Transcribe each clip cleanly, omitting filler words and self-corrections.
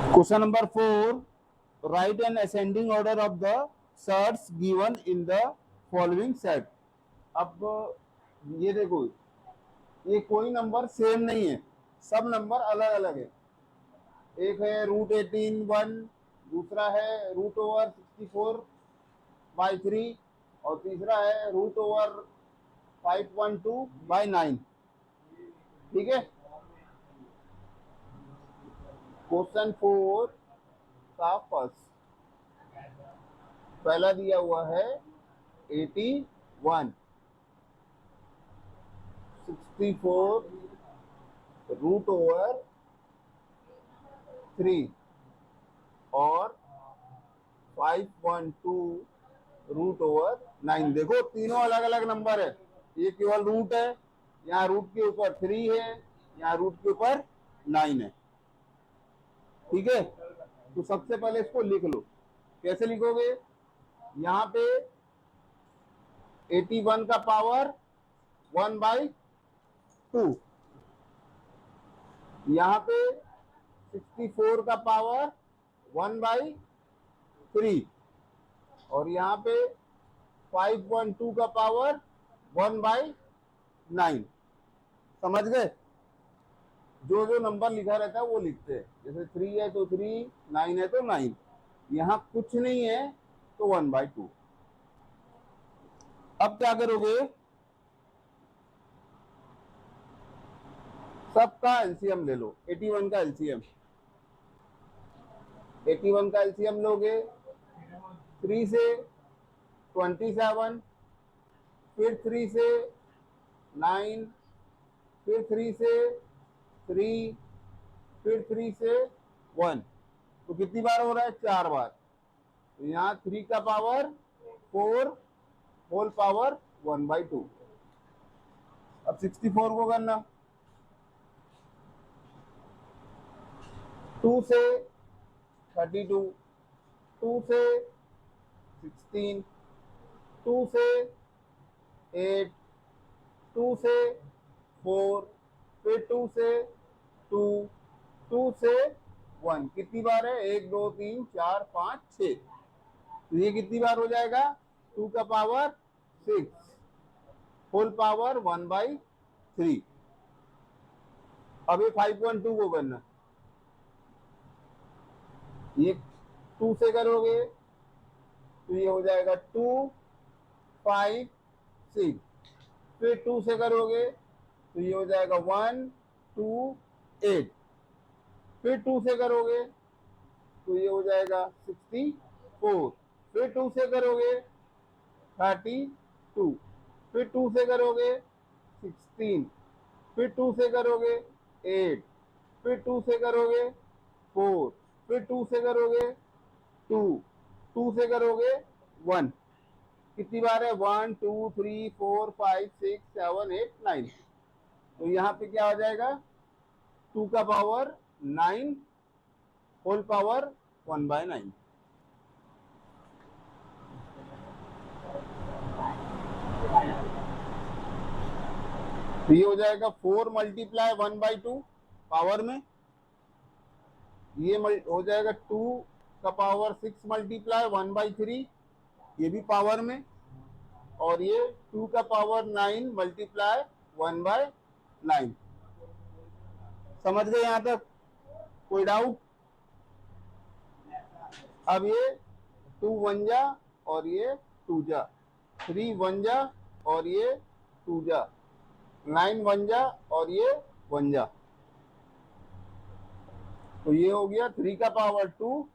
Question number 4. Write an ascending order of the shirts given in the following set. अब ये देखो, ये कोई नंबर सेम नहीं है, सब नंबर अलग अलग है। एक है √18 1, दूसरा है √64/3 और तीसरा है √512/9। ठीक है। क्वेश्चन 4 का फर्स्ट पहला दिया हुआ है 81, 64 √3 और 512 √9। देखो तीनों अलग अलग नंबर है, ये केवल रूट है, यहाँ रूट के ऊपर 3 है, यहाँ रूट के ऊपर 9 है। ठीक है, तो सबसे पहले इसको लिख लो। कैसे लिखोगे? यहाँ पे 81 का पावर 1/2, यहाँ पे 64 का पावर 1/3 और यहाँ पे 512 का पावर 1/9। समझ गए? जो जो नंबर लिखा रहता है वो लिखते हैं। जैसे 3 है तो 3, 9 है तो 9, यहाँ कुछ नहीं है तो 1/2। अब क्या करोगे? सबका एलसीएम ले लो। 81 का एलसीएम, 81 का एलसीएम लोगे 3 से 27, फिर 3 से 9, फिर 3 से 3, फिर 3 से 1, तो कितनी बार हो रहा है? 4 बार। तो यहाँ 3 का पावर 4 होल पावर 1/2। अब 64 को करना, 2 से 32, 2 से 16, 2 से 8, 2 से 4, फिर 2 से 2, 2 से 1। कितनी बार है? 1 2 3 4 5 6। तो ये कितनी बार हो जाएगा? 2 का पावर 6 होल पावर 1/3। अब ये 512 को करना, ये 2 से करोगे तो ये हो जाएगा 2 5 6, फिर 2 से करोगे तो ये हो जाएगा 1 2 8, फिर 2 से करोगे तो ये हो जाएगा 64, फिर 2 से करोगे 32, फिर 2 से करोगे 16, फिर 2 से करोगे 8, फिर 2 से करोगे 4, फिर 2 से करोगे 2, 2 से करोगे 1। कितनी बार है? 1 2 3 4 5 6 7 8 9। तो यहाँ पे क्या हो जाएगा? 2 का पावर 9 होल पावर 1/9। तो ये हो जाएगा 4 मल्टीप्लाई 1/2 पावर में, ये हो जाएगा 2 का पावर 6 मल्टीप्लाई 1/3, ये भी पावर में, और ये 2 का पावर 9 मल्टीप्लाई 1/9। समझ गए यहाँ तक? कोई डाउट? अब ये 2 1 जा और ये 2 जा, 3 1 जा और ये 2 जा, 9 1 जा और ये 1 जा। तो ये हो गया 3 का पावर 2,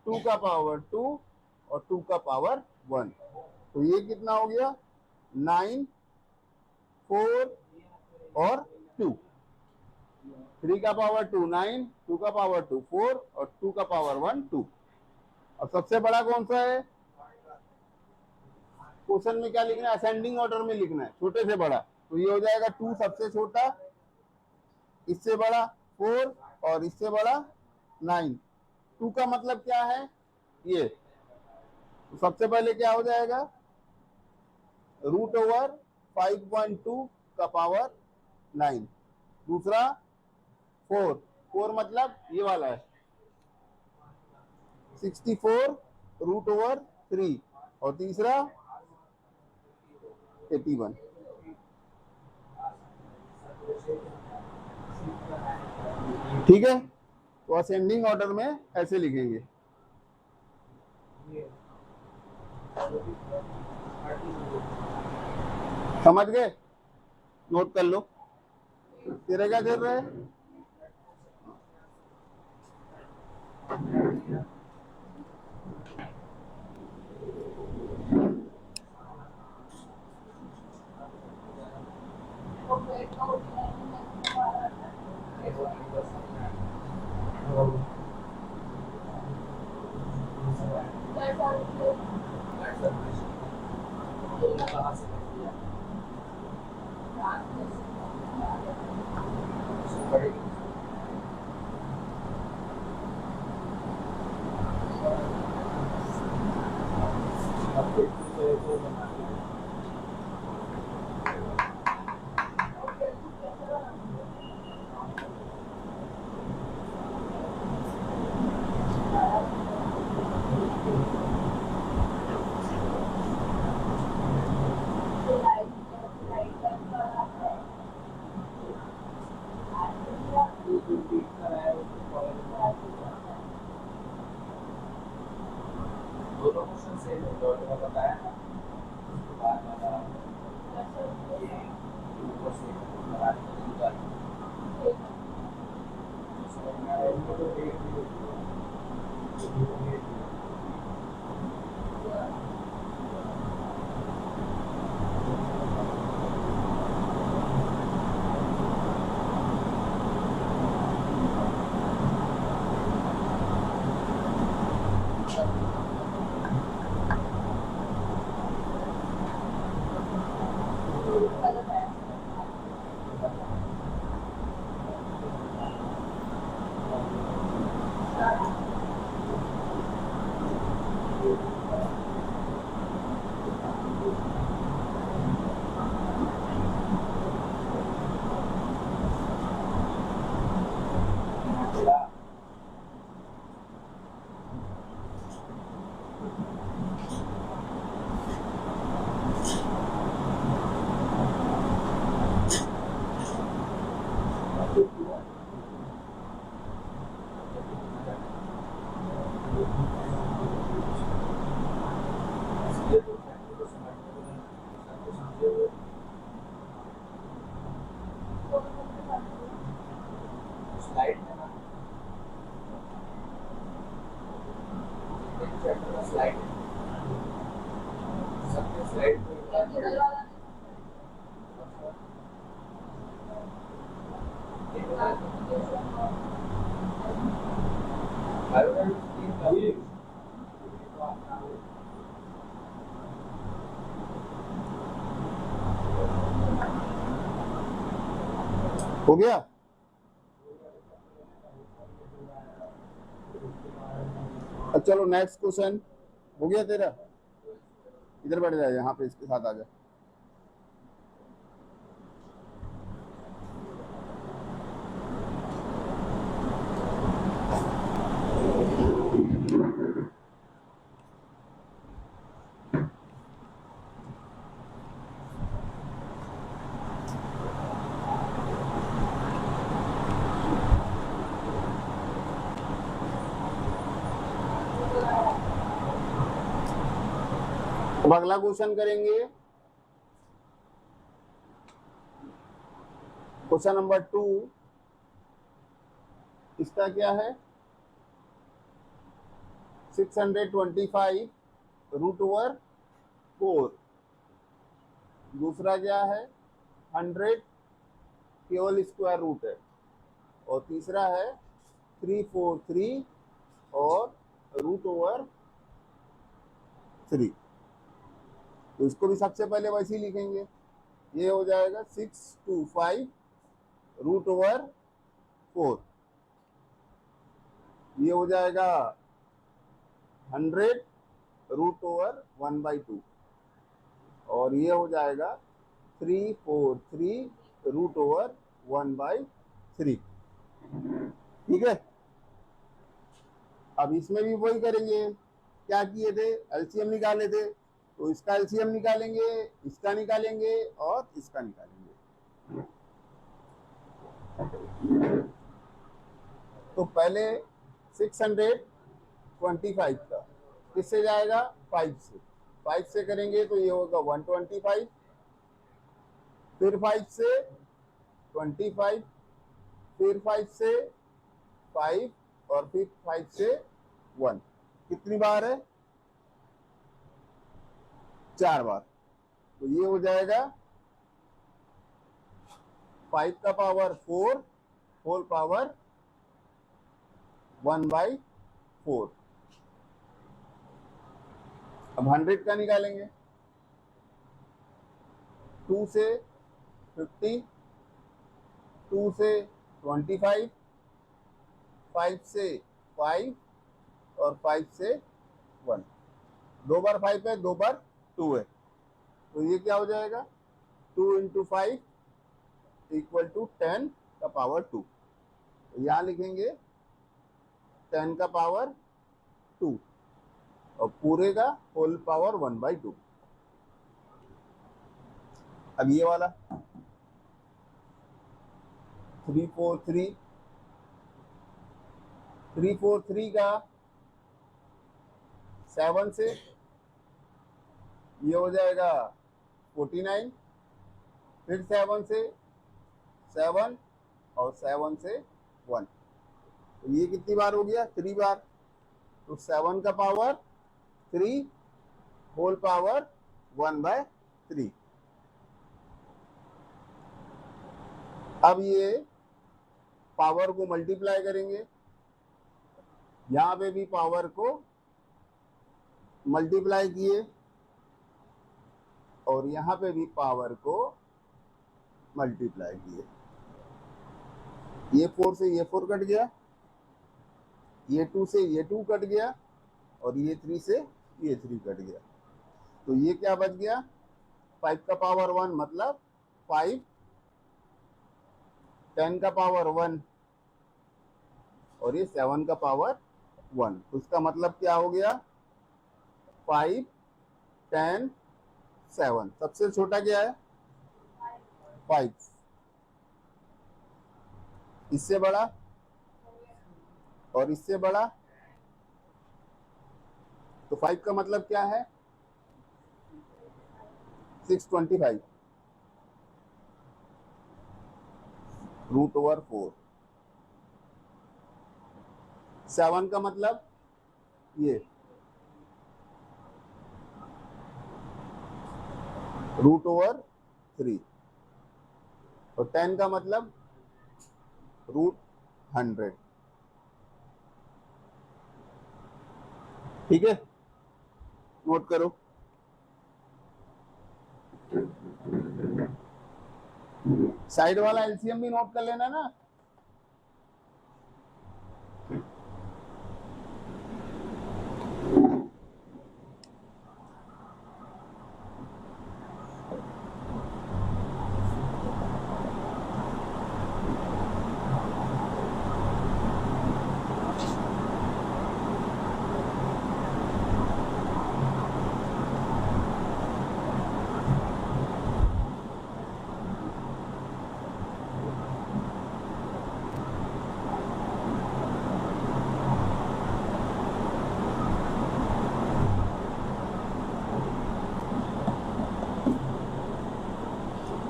2 का पावर 2 और 2 का पावर 1। तो ये कितना हो गया? 9 4 और 2। 3 का पावर 2 9, 2 का पावर 2 4 और 2 का पावर 1 2। अब सबसे बड़ा कौन सा है? क्वेश्चन में क्या लिखना है? असेंडिंग ऑर्डर में लिखना है, छोटे से बड़ा। तो ये हो जाएगा 2 सबसे छोटा, इससे बड़ा 4 और इससे बड़ा 9। 2 का मतलब क्या है? ये। तो सबसे पहले क्या हो जाएगा? √512 का पावर 9। दूसरा 4 मतलब ये वाला है, 64√3 और तीसरा 81। ठीक है, तो असेंडिंग ऑर्डर में ऐसे लिखेंगे। समझ गए? नोट कर लो। तेरे क्या चल रहा है? हो गया? अच्छा चलो नेक्स्ट क्वेश्चन। हो गया तेरा? इधर बैठ जाए, यहाँ पे इसके साथ आ जा। अब अगला क्वेश्चन करेंगे, क्वेश्चन नंबर 2। इसका क्या है? 625√4। दूसरा क्या है? 100 केवल स्क्वायर रूट है। और तीसरा है 343 और √3। तो इसको भी सबसे पहले वैसे ही लिखेंगे। ये हो जाएगा 625√4। ये हो जाएगा 100√1/2 और ये हो जाएगा 343√1/3। ठीक है? अब इसमें भी वही करेंगे, क्या किए थे, एलसीएम निकाले थे, तो इसका एलसीएम निकालेंगे, इसका निकालेंगे और इसका निकालेंगे। तो पहले 625 का किससे जाएगा, 5 से, 5 से करेंगे तो ये होगा 125, फिर 5 से 25, फिर 5 से 5 और फिर 5 से 1, कितनी बार है, 4 बार। तो ये हो जाएगा 5 का पावर 4 होल पावर 1/4। अब 100 का निकालेंगे, 2 से 50, 2 से 25, 5 से 5 और 5 से 1, 2 बार 5 है, 2 बार 2 है, तो ये क्या हो जाएगा, 2 × 5 = 10 का पावर 2। तो यहाँ लिखेंगे 10 का पावर 2 और पूरे का होल पावर 1/2। अब ये वाला 343 का 7 से ये हो जाएगा 49, फिर 7 से 7 और 7 से 1, तो ये कितनी बार हो गया, 3 बार। तो 7 का पावर 3 होल पावर 1/3। अब ये पावर को मल्टीप्लाई करेंगे, यहां पे भी पावर को मल्टीप्लाई किए और यहां पे भी पावर को मल्टीप्लाई किए। ये 4 से ये 4 कट गया, ये 2 से ये 2 कट गया और ये 3 से ये 3 कट गया। तो ये क्या बच गया, 5 का पावर 1 मतलब 5, 10 का पावर 1 और ये 7 का पावर 1। तो इसका मतलब क्या हो गया, 5, 10, 7। सबसे छोटा क्या है, 5। इससे बड़ा और इससे बड़ा, तो 5 का मतलब क्या है, 625 √4। 7 का मतलब ये √3 और 10 का मतलब √100। ठीक है, नोट करो। साइड वाला एलसीएम भी नोट कर लेना ना।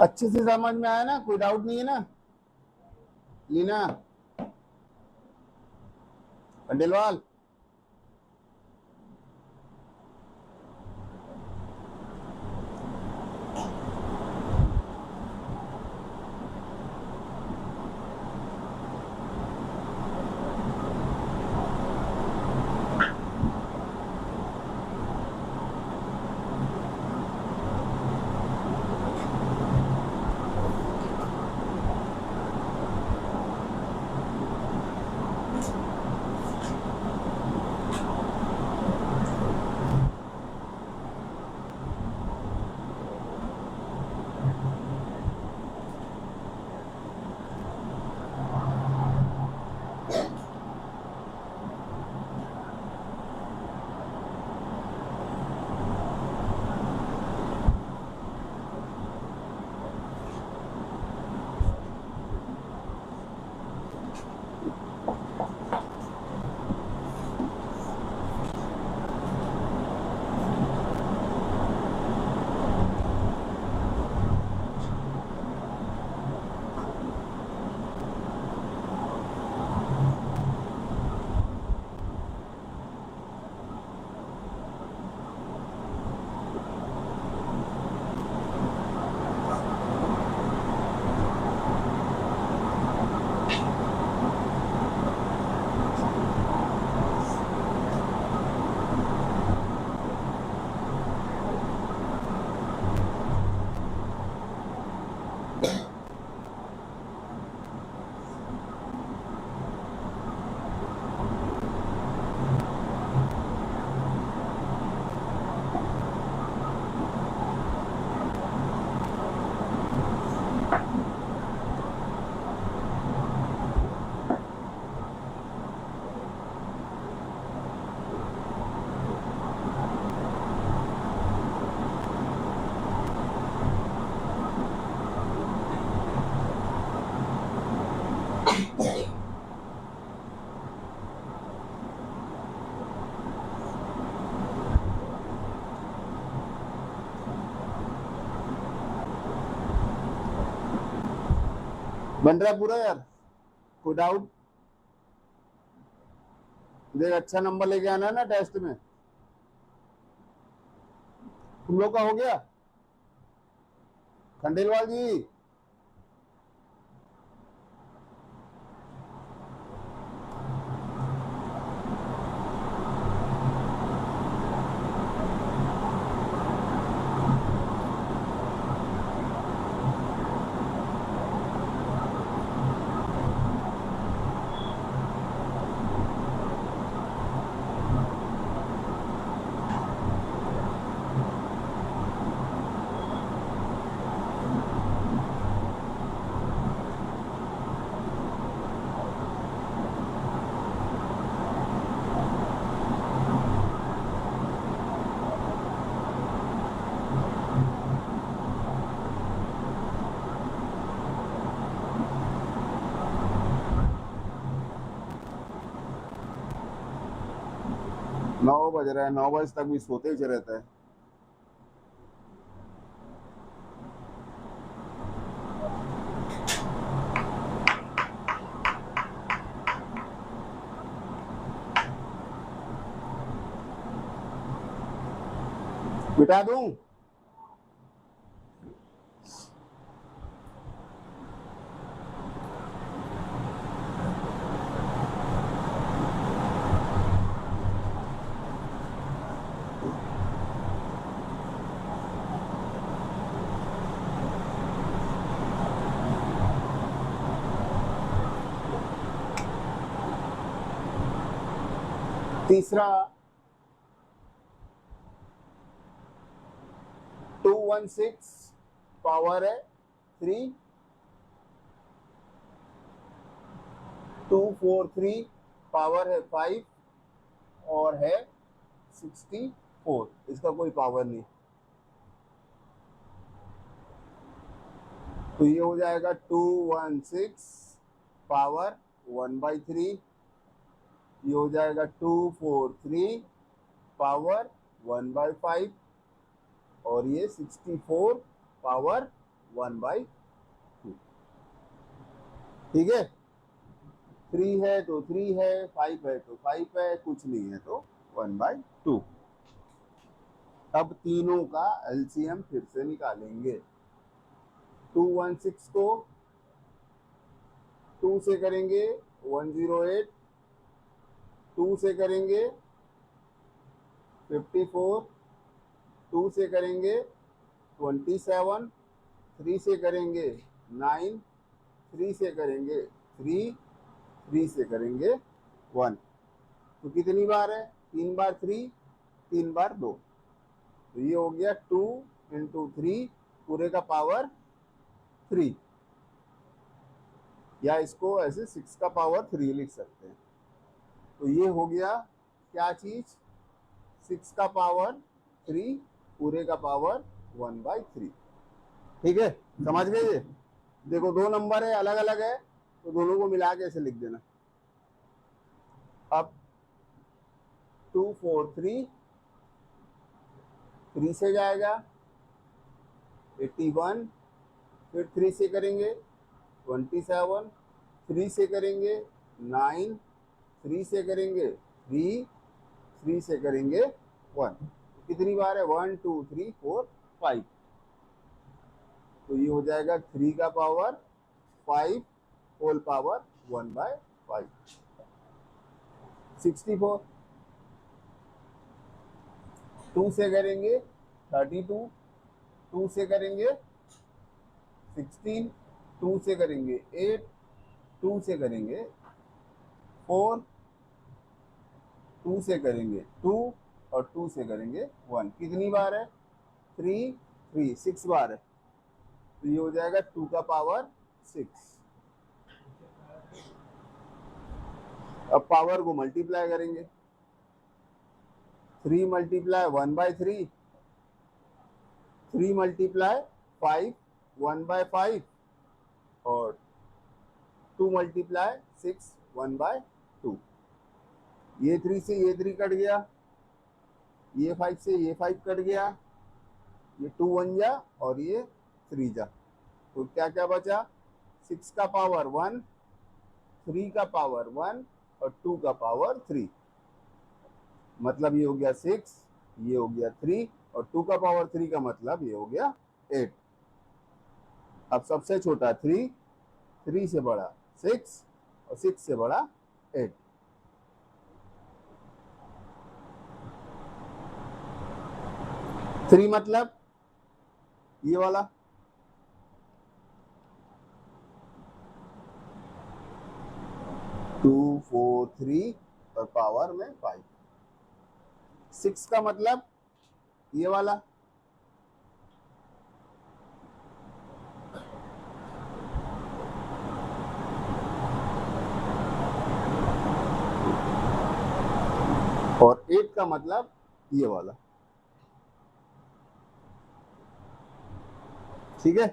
अच्छे से समझ में आया ना, कोई डाउट नहीं है ना, लीना खंडेलवाल। बन रहा है पूरा यार, कोई डाउट? देख अच्छा नंबर लेके आना है ना टेस्ट में। तुम लोग का हो गया खंडेलवाल जी? नौ बज रहा है, 9 बजे तक भी सोते ही रहता है। बिठा दूं? तीसरा 216 पावर है 3, 243 पावर है 5 और है 64, इसका कोई पावर नहीं। तो ये हो जाएगा 216 पावर 1/3, ये हो जाएगा 243 पावर 1/5 और ये 64 पावर 1/2। ठीक है, 3 है तो 3 है, 5 है तो 5 है, कुछ नहीं है तो 1/2। अब तीनों का एलसीएम फिर से निकालेंगे। 216 को 2 से करेंगे 108, 2 से करेंगे 54, 2 से करेंगे 27, 3 से करेंगे 9, 3 से करेंगे 3, 3 से करेंगे 1। तो कितनी बार है? 3 बार 3, 3 बार 2, तो ये हो गया 2 × 3 पूरे का पावर 3, या इसको ऐसे 6 का पावर 3 लिख सकते हैं। तो ये हो गया क्या चीज? 6 का पावर 3 पूरे का पावर 1/3। ठीक है, समझ गए ये? देखो दो नंबर है, अलग अलग है, तो दोनों को मिला के ऐसे लिख देना। अब 243 3 से जाएगा 81, फिर 3 से करेंगे 27, 3 से करेंगे 9, 3 से करेंगे 3, 3 से करेंगे 1। कितनी बार है? 1 2 3 4 5। तो ये हो जाएगा 3 का पावर 5 होल पावर 1/5, 64। 2 से करेंगे 32, 2 से करेंगे 16, 2 से करेंगे 8, 2 से करेंगे 4, 2 से करेंगे 2 और 2 से करेंगे 1। कितनी बार है? 3 3 6 बार है। तो ये हो जाएगा 2 का पावर 6। अब पावर को मल्टीप्लाई करेंगे। 3 मल्टीप्लाई 1/3, 3 मल्टीप्लाई 5 1/5 और 2 मल्टीप्लाई 6 1/2। ये 3 से ये 3 कट गया, ये 5 से ये 5 कट गया, ये 2 1 जा और ये 3 जा। तो क्या क्या बचा? 6 का पावर 1, 3 का पावर 1 और 2 का पावर 3, मतलब ये हो गया 6, ये हो गया 3 और 2 का पावर 3 का मतलब ये हो गया 8। अब सबसे छोटा 3, 3 से बड़ा 6 और 6 से बड़ा 8। थ्री मतलब ये वाला, 2, 4, 3 और पावर में 5। 6 का मतलब ये वाला, और 8 का मतलब ये वाला। ठीक है,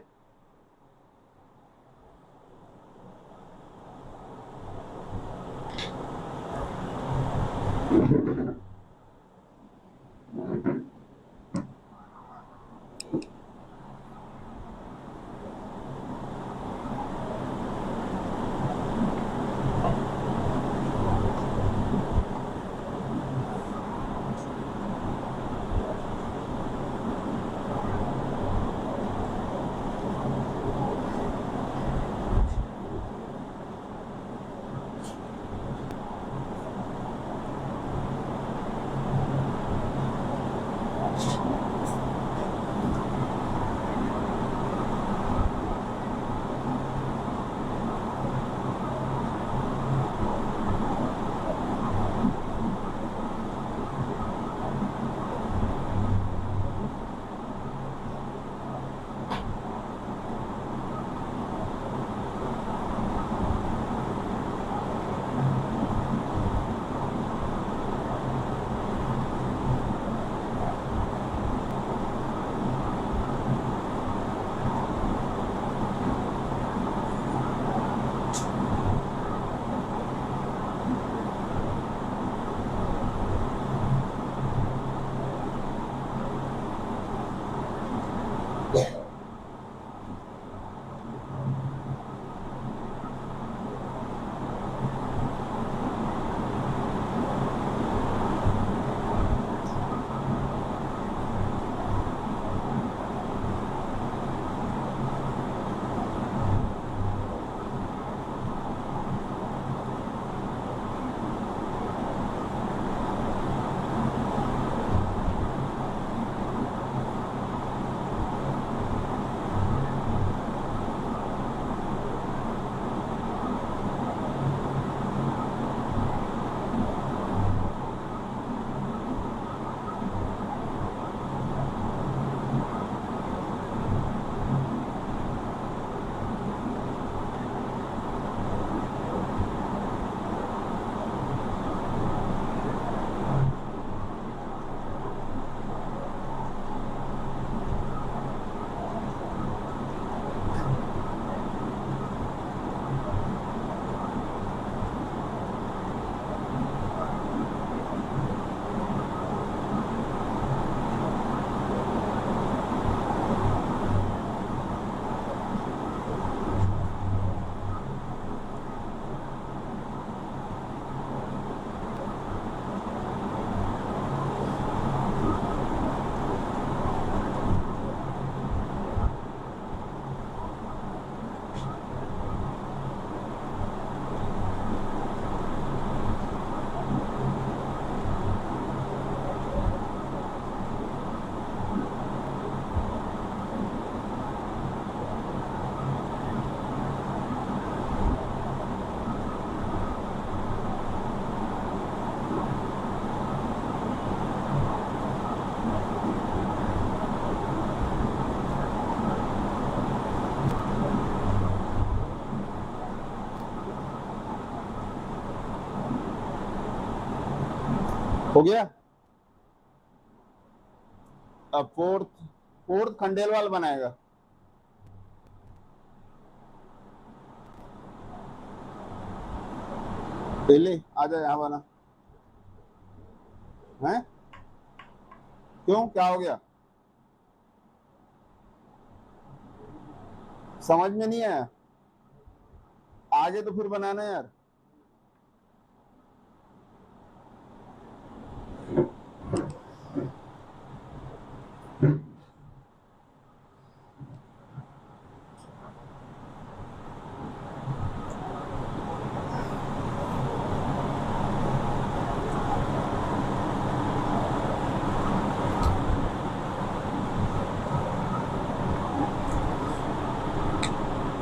हो गया। अब फोर्थ खंडेलवाल बनाएगा। पहले आ जाए यहाँ बना है, क्यों क्या हो गया, समझ में नहीं आया? आगे तो फिर बनाना यार।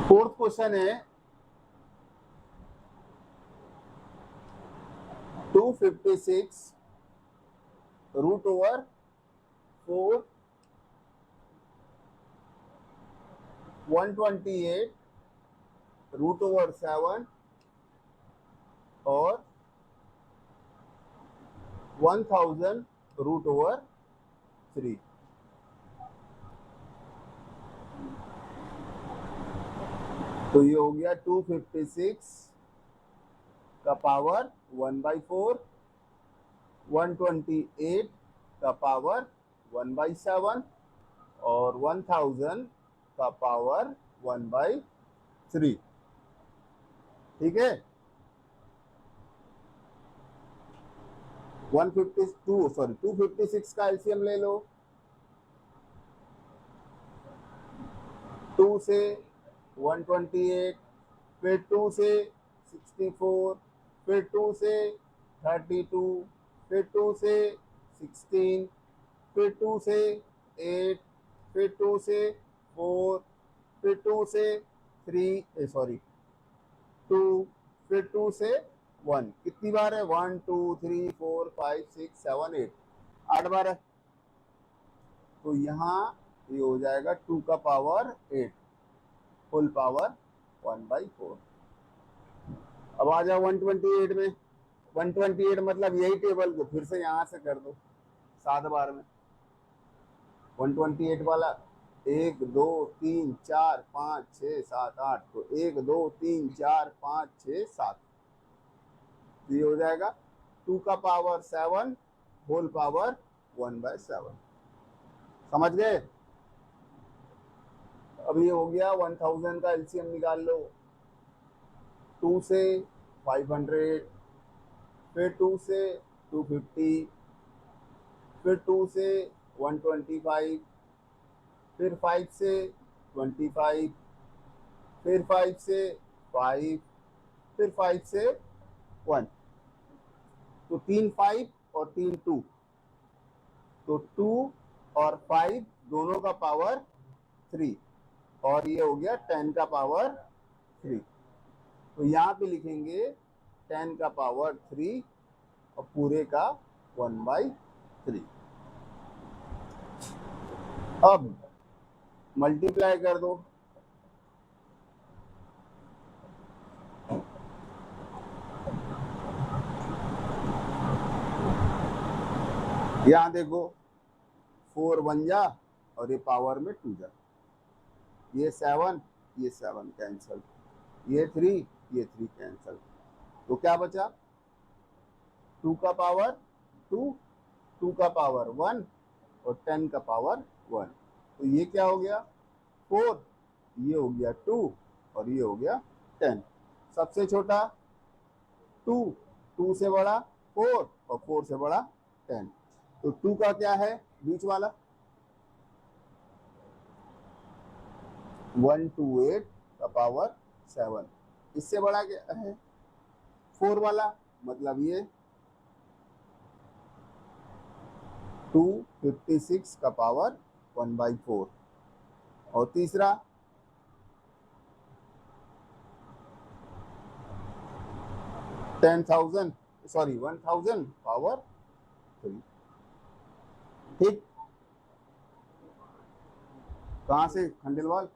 फोर्थ क्वेश्चन है 256 रूट ओवर 4 128 रूट ओवर 7 और 1000 रूट ओवर 3। तो ये हो गया 256 का पावर 1/4, 128 का पावर 1/7 और 1000 का पावर 1/3। ठीक है, 256 का एलसीएम ले लो। 2 से 128, फिर 2 से 64, फिर 2 से 32, फिर 2 से 16, फिर 2 से 8, फिर 2 से 4, फिर 2 से 3 सॉरी 2, फिर 2 से 1। कितनी बार है? 1 2 3 4 5 6 7 8, 8 बार है। तो यहाँ ये हो जाएगा 2 का पावर 8 फुल पावर 1/4। अब आ जाओ 128 में। 128 मतलब यही टेबल को फिर से यहाँ से कर दो 7 बार में। 128 वाला 1 2 3 4 5 6 7 8, तो 1 2 3 4 5 6 7, ये हो जाएगा 2 का पावर 7 होल पावर 1/7। समझ गए? अब ये हो गया 1000 का एलसीएम निकाल लो। 2 से 500, फिर 2 से 250, फिर 2 से 125, फिर 5 से 25, फिर 5 से 5, फिर 5 से 1। तो 3 5 और 3 2, तो 2 और 5 दोनों का पावर 3, और ये हो गया 10 का पावर 3। तो यहाँ पे लिखेंगे 10 का पावर 3 और पूरे का 1/3। अब मल्टीप्लाई कर दो। यहाँ देखो 4 1 जा और ये पावर में 2 जा, ये 7 कैंसल, ये 3 कैंसल। तो क्या बचा? 2 का पावर 2, 2 का पावर 1 और 10 का पावर 1। तो ये क्या हो गया? 4, ये हो गया 2 और ये हो गया 10। सबसे छोटा 2, 2 से बड़ा 4 और 4 से बड़ा 10। तो 2 का क्या है बीच वाला? 128 का पावर 7। इससे बड़ा क्या है? 4 वाला, मतलब ये 256 का पावर 1/4। और तीसरा 10,000 सॉरी 1000 पावर 3। ठीक, कहां से खंडेलवाल?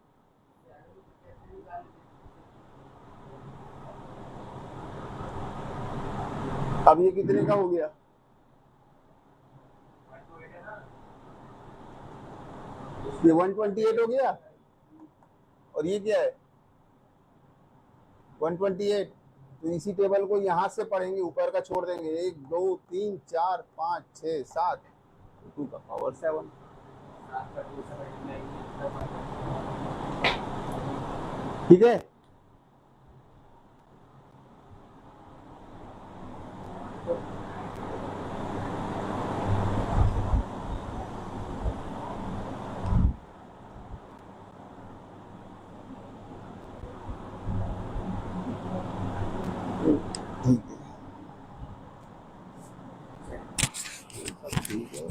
अब ये कितने का हो गया? ये 128 हो गया, और ये क्या है? 128। तो इसी टेबल को यहां से पढ़ेंगे, ऊपर का छोड़ देंगे। 1 2 3 4 5 6 7, 2 का पावर 7। ठीक है, ठीक है।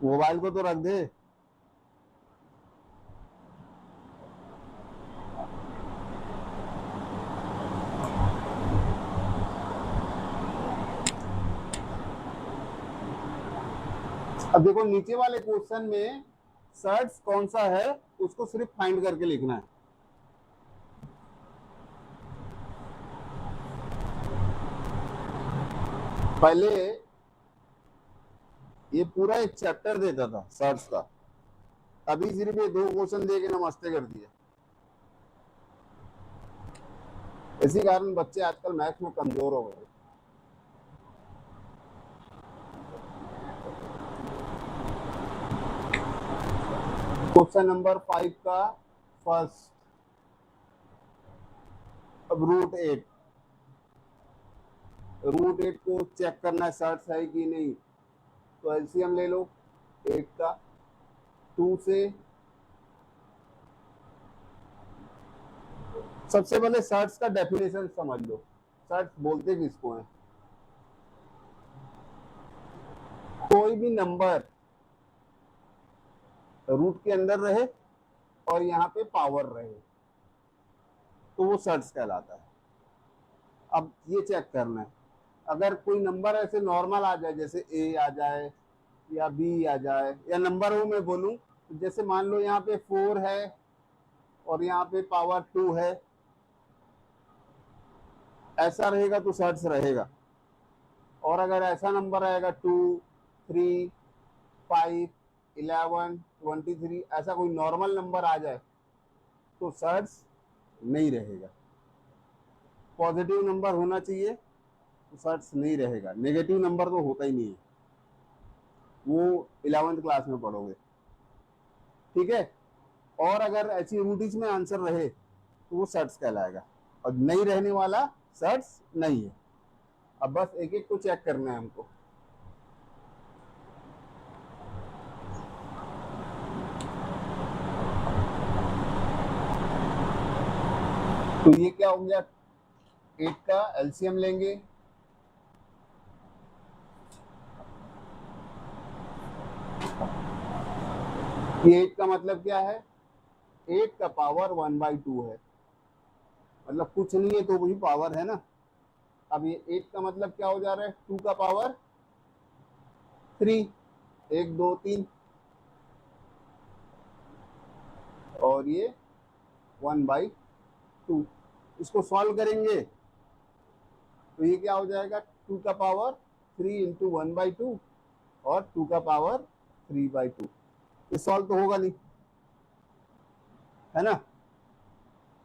मोबाइल को तो रख दे। अब देखो नीचे वाले क्वेश्चन में सर्च कौन सा है उसको सिर्फ फाइंड करके लिखना है। पहले ये पूरा एक चैप्टर देता था सर्च का, अभी सिर्फ ये 2 क्वेश्चन दे के नमस्ते कर दिया। इसी कारण बच्चे आजकल मैथ्स में कमजोर हो गए। क्वेश्चन नंबर 5 का फर्स्ट, अब रूट 8 को चेक करना है सर्च है कि नहीं। तो एलसीएम ले लो 8 का, 2 से। सबसे पहले सर्च का डेफिनेशन समझ लो, सर्च बोलते किसको है। कोई भी नंबर रूट के अंदर रहे और यहाँ पे पावर रहे तो वो सर्च कहलाता है। अब ये चेक करना है, अगर कोई नंबर ऐसे नॉर्मल आ जाए, जैसे ए आ जाए या बी आ जाए, या नंबर हो मैं बोलूं, तो जैसे मान लो यहाँ पे 4 है और यहाँ पे पावर 2 है, ऐसा रहेगा तो सर्च रहेगा। और अगर ऐसा नंबर आएगा 2, 3, 5, 11, 23, ऐसा कोई नॉर्मल नंबर आ जाए तो सर्च नहीं रहेगा। पॉजिटिव नंबर होना चाहिए तो सर्च नहीं रहेगा, नेगेटिव नंबर तो होता ही नहीं है, वो 11th क्लास में पढ़ोगे, ठीक है। और अगर ऐसी रूटीज में आंसर रहे तो वो सर्च कहलाएगा, और नहीं रहने वाला सर्च नहीं है। अब बस एक एक को चेक करना है हमको। तो ये क्या हो गया, 8 का एलसीएम लेंगे, ये 8 का मतलब क्या है, 8 का पावर 1/2 है, मतलब कुछ नहीं है तो भी पावर है ना। अब ये 8 का मतलब क्या हो जा रहा है, 2 का पावर 3, 1, 2, 3, और ये 1/2। इसको सॉल्व करेंगे तो ये क्या हो जाएगा, 2 का पावर 3 इंटू 1/2 और 2 का पावर 3/2। ये सॉल्व तो होगा नहीं, है ना,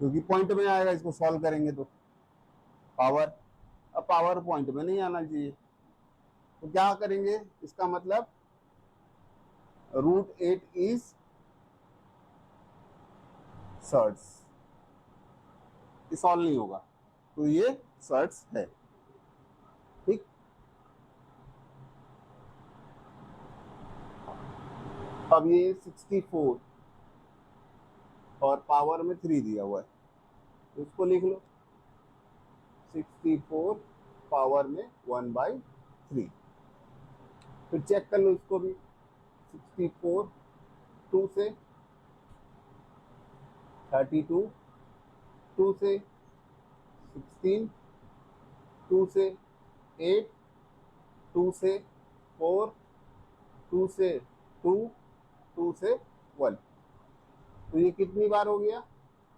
क्योंकि पॉइंट में आएगा, इसको सॉल्व करेंगे तो पावर, अब पावर पॉइंट में नहीं आना चाहिए, तो क्या करेंगे, इसका मतलब √8 इज सर्च, ये सॉल्व नहीं होगा, तो ये सर्च है, ठीक। अब ये 64 और पावर में 3 दिया हुआ है, तो इसको लिख लो 64 पावर में 1/3। फिर चेक कर लो इसको भी, 64 2 से, 32 2 से, 16 2 से, 8 2 से, 4 2 से, 2 2 से 1। तो ये कितनी बार हो गया,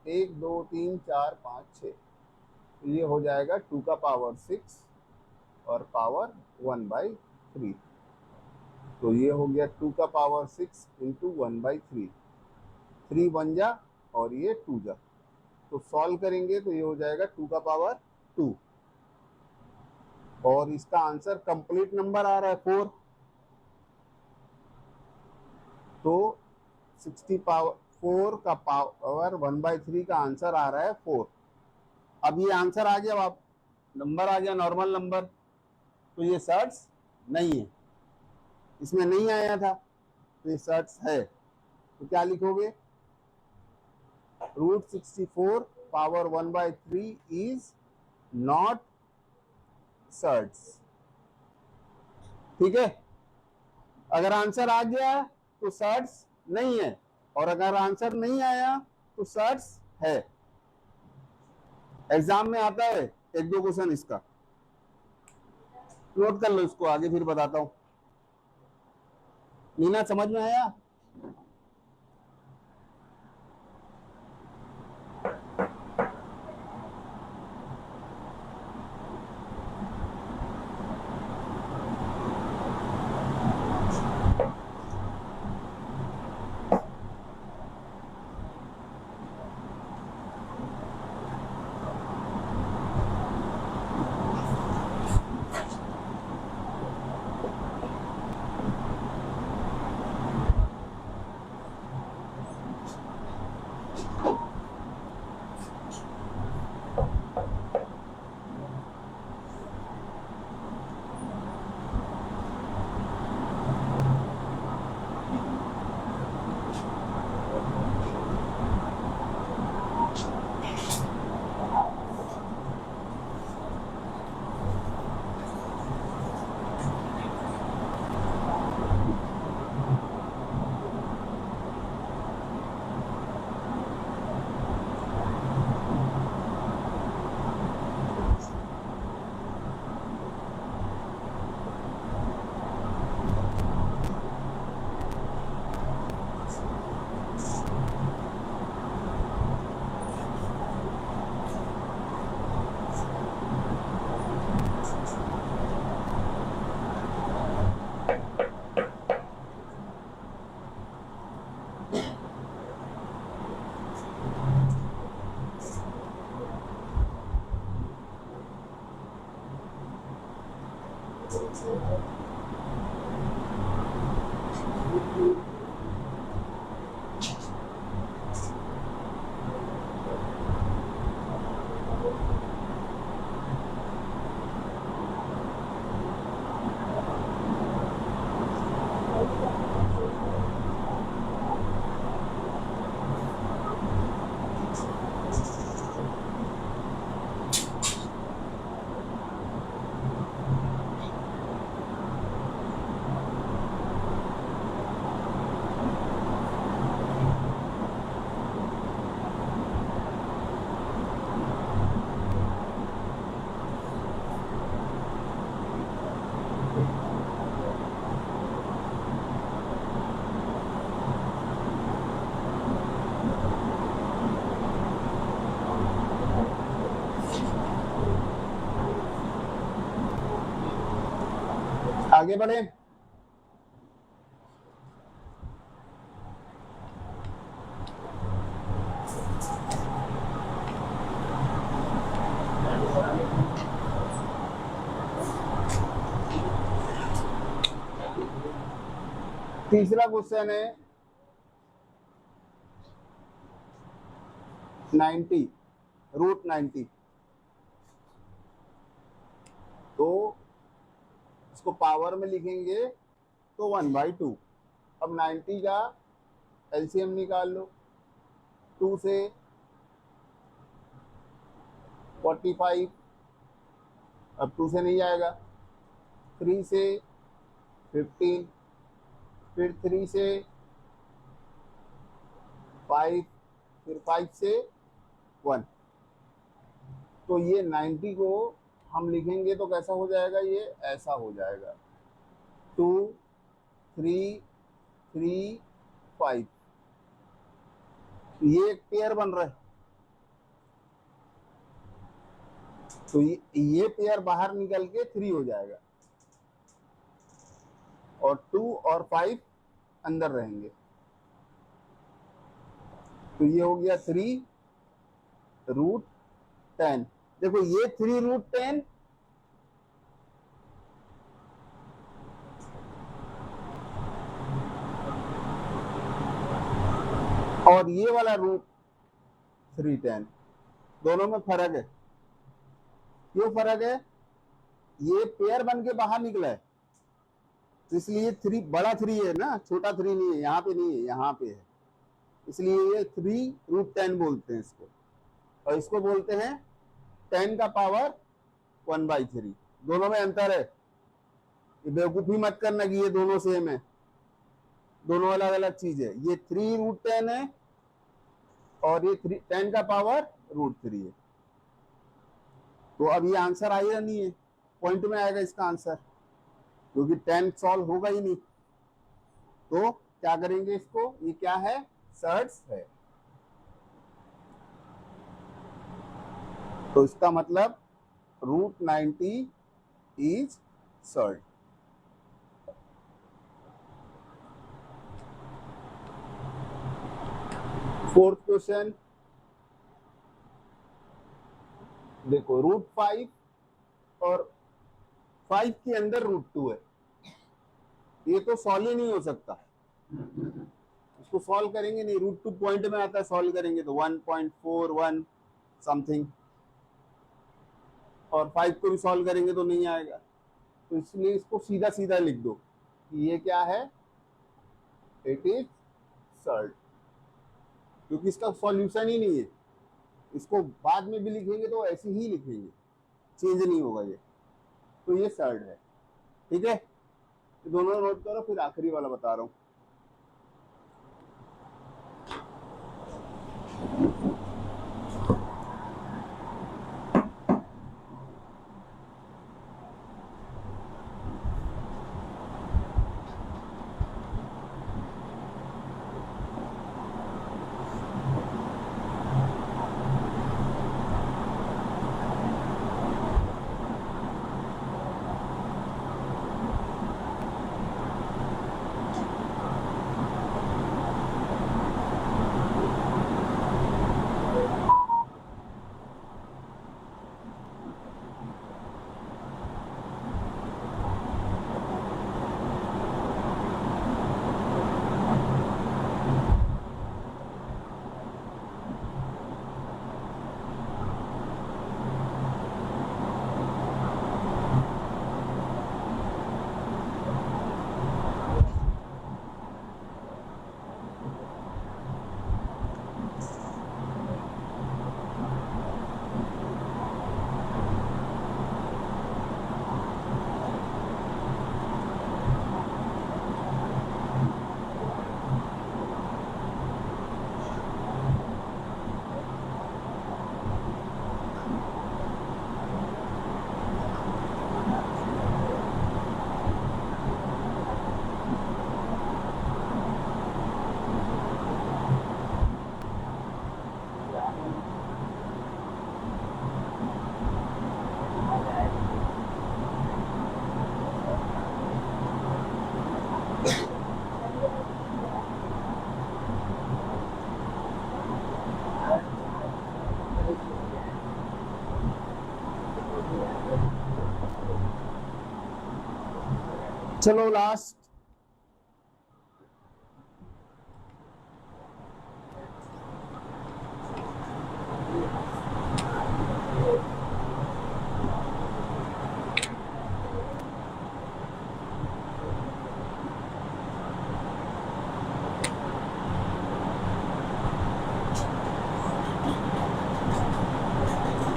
1 2 3 4 5 6, तो ये हो जाएगा 2 का पावर 6 और पावर 1/3। तो ये हो गया 2 का पावर 6 इंटू 1/3, 3 1 जा और ये 2 जा, तो सॉल्व करेंगे तो ये हो जाएगा 2 का पावर 2, और इसका आंसर कंप्लीट नंबर आ रहा है 4, तो 4 का पावर 1/3 का आंसर आ रहा है 4। अब ये आंसर आ गया, आप नंबर आ गया नॉर्मल नंबर, तो ये सर्च नहीं है, इसमें नहीं आया था तो ये सर्च है, तो क्या लिखोगे, √64 पावर 1/3 इज नॉट सर्च, ठीक है। अगर आंसर आ गया तो सर्च नहीं है, और अगर आंसर नहीं आया तो सर्च है। एग्जाम में आता है 1-2 क्वेश्चन इसका, नोट कर लो इसको, आगे फिर बताता हूं। मीना समझ में आया। आगे बढ़े। तीसरा क्वेश्चन है 90 √90। तो इसको पावर में लिखेंगे तो 1/2। अब 90 का एलसीएम निकाल लो। 2 से 45, अब 2 से नहीं जाएगा। 3 से 15, फिर 3 से 5, फिर 5 से 1। तो ये 90 को हम लिखेंगे तो कैसा हो जाएगा, ये ऐसा हो जाएगा 2 3 3 5। ये एक पेयर बन रहा है। तो ये पेयर बाहर निकल के 3 हो जाएगा और 2 और 5 अंदर रहेंगे। तो ये हो गया 3√10। देखो ये 3√10 और ये वाला √310, दोनों में फर्क है। क्यों फर्क है? ये पेयर बन के बाहर निकला है, तो इसलिए 3 बड़ा 3 है ना, छोटा 3 नहीं है। यहाँ पे नहीं है, यहाँ पे है, इसलिए ये 3√10 बोलते हैं इसको। और इसको बोलते हैं 10 का पावर 1/3। दोनों में अंतर है। ये बेवकूफी मत करना कि ये दोनों सेम है, दोनों अलग अलग चीज है। ये 3√10 है और ये 10 का पावर √3 है। तो अब ये आंसर आएगा नहीं है, पॉइंट में आएगा इसका आंसर, क्योंकि 10 सॉल्व होगा ही नहीं। तो क्या करेंगे इसको, ये क्या है, सर्ड्स है। तो इसका मतलब √90 इज सर्ड। फोर्थ क्वेश्चन देखो, √5 और 5 के अंदर √2 है। ये तो सॉल्व ही नहीं हो सकता। इसको सॉल्व करेंगे नहीं, √2 पॉइंट में आता है, सॉल्व करेंगे तो 1.41 समथिंग, और 5 को भी सॉल्व करेंगे तो नहीं आएगा। तो इसलिए इसको सीधा सीधा लिख दो कि ये क्या है, इट इज सर्ड, क्योंकि इसका सॉल्यूशन ही नहीं है। इसको बाद में भी लिखेंगे तो ऐसे ही लिखेंगे, चेंज नहीं होगा ये। तो ये सर्ड है, ठीक है। तो दोनों नोट करो, फिर आखिरी वाला बता रहा हूं। चलो लास्ट,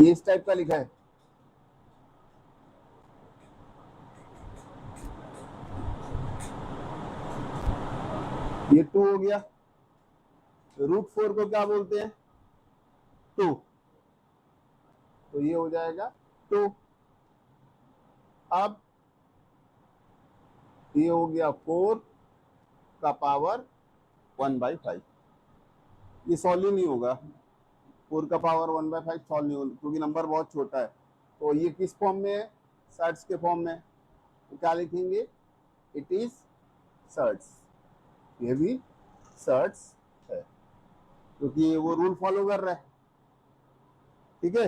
ये इस टाइप का लिखा है, ये 2 हो गया। √4 को क्या बोलते हैं? 2, तो ये हो जाएगा 2। अब ये हो गया 4 का पावर 1/5, ये सॉल्व ही नहीं होगा, 4 का पावर 1/5 सॉल्व नहीं होगा क्योंकि नंबर बहुत छोटा है। तो ये किस फॉर्म में है? सर्ट्स के फॉर्म में। तो क्या लिखेंगे? इट इज सर्ट्स, ये भी सर्ट्स है क्योंकि वो रूल फॉलो कर रहा है। ठीक है,